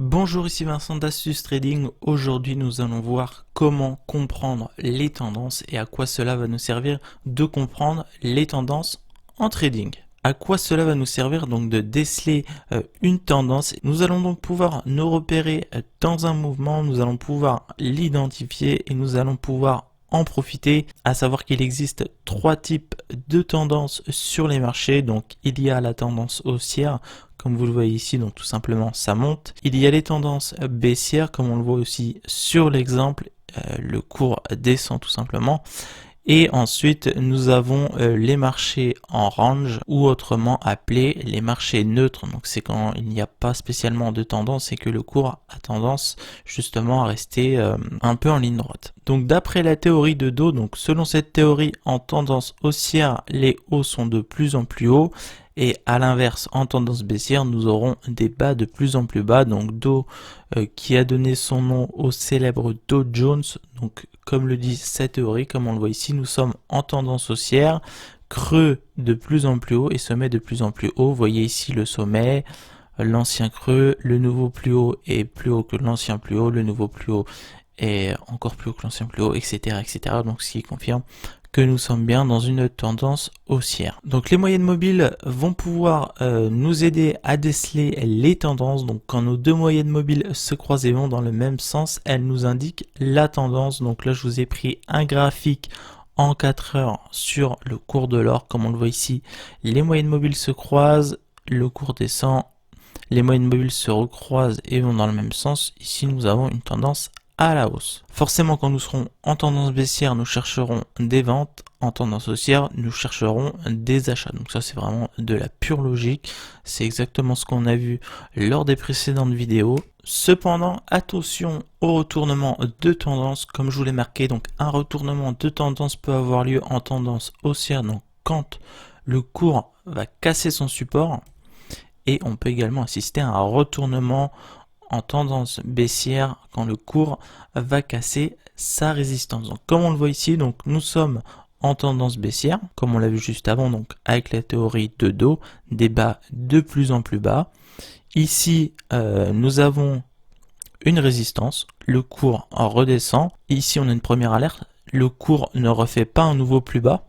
Bonjour, ici Vincent d'Astuce Trading. Aujourd'hui, nous allons voir comment comprendre les tendances et à quoi cela va nous servir de comprendre les tendances en trading. À quoi cela va nous servir donc de déceler une tendance. Nous allons donc pouvoir nous repérer dans un mouvement, nous allons pouvoir l'identifier et nous allons pouvoir en profiter, à savoir qu'il existe trois types de tendances sur les marchés. Donc il y a la tendance haussière, comme vous le voyez ici, donc tout simplement ça monte. Il y a les tendances baissières, comme on le voit aussi sur l'exemple, le cours descend tout simplement. Et ensuite, nous avons les marchés en range ou autrement appelés les marchés neutres. Donc c'est quand il n'y a pas spécialement de tendance et que le cours a tendance justement à rester un peu en ligne droite. Donc d'après la théorie de Dow, donc selon cette théorie, en tendance haussière, les hauts sont de plus en plus hauts. Et à l'inverse, en tendance baissière, nous aurons des bas de plus en plus bas. Donc Dow qui a donné son nom au célèbre Dow Jones. Donc comme le dit cette théorie, comme on le voit ici, nous sommes en tendance haussière, creux de plus en plus haut et sommet de plus en plus haut. Vous voyez ici le sommet, l'ancien creux, le nouveau plus haut est plus haut que l'ancien plus haut, le nouveau plus haut est encore plus haut que l'ancien plus haut, etc., etc. Donc ce qui confirme que nous sommes bien dans une tendance haussière. Donc les moyennes mobiles vont pouvoir nous aider à déceler les tendances. Donc quand nos deux moyennes mobiles se croisent et vont dans le même sens, elles nous indiquent la tendance. Donc là je vous ai pris un graphique en 4 heures sur le cours de l'or. Comme on le voit ici, les moyennes mobiles se croisent, le cours descend, les moyennes mobiles se recroisent et vont dans le même sens. Ici nous avons une tendance à la hausse. Forcément, quand nous serons en tendance baissière, nous chercherons des ventes. En tendance haussière, nous chercherons des achats. Donc ça, c'est vraiment de la pure logique. C'est exactement ce qu'on a vu lors des précédentes vidéos. Cependant, attention au retournement de tendance. Comme je vous l'ai marqué, donc un retournement de tendance peut avoir lieu en tendance haussière. Donc quand le cours va casser son support. Et on peut également assister à un retournement en tendance baissière quand le cours va casser sa résistance. Donc comme on le voit ici, donc nous sommes en tendance baissière, comme on l'a vu juste avant, donc avec la théorie de Dow, des bas de plus en plus bas. Ici, nous avons une résistance, le cours en redescend. Ici, on a une première alerte, le cours ne refait pas un nouveau plus bas.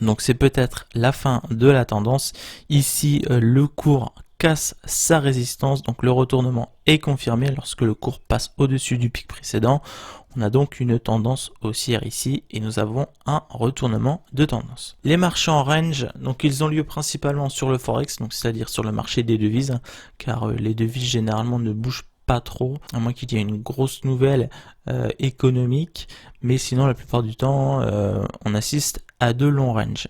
Donc c'est peut-être la fin de la tendance. Ici, le cours casse sa résistance, donc le retournement est confirmé lorsque le cours passe au-dessus du pic précédent. On a donc une tendance haussière ici et nous avons un retournement de tendance. Les marchés en range, donc ils ont lieu principalement sur le forex, donc c'est-à-dire sur le marché des devises, car les devises généralement ne bougent pas trop, à moins qu'il y ait une grosse nouvelle économique, mais sinon la plupart du temps on assiste à de longs ranges.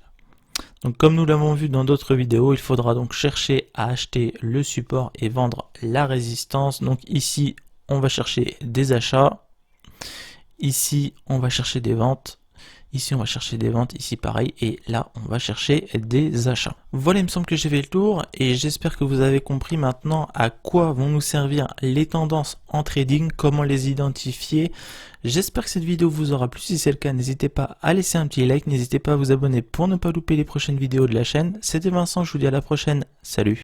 Donc comme nous l'avons vu dans d'autres vidéos, il faudra donc chercher à acheter le support et vendre la résistance. Donc ici, on va chercher des achats. Ici, on va chercher des ventes. Ici, on va chercher des ventes, ici pareil, et là, on va chercher des achats. Voilà, il me semble que j'ai fait le tour, et j'espère que vous avez compris maintenant à quoi vont nous servir les tendances en trading, comment les identifier. J'espère que cette vidéo vous aura plu. Si c'est le cas, n'hésitez pas à laisser un petit like, n'hésitez pas à vous abonner pour ne pas louper les prochaines vidéos de la chaîne. C'était Vincent, je vous dis à la prochaine, salut!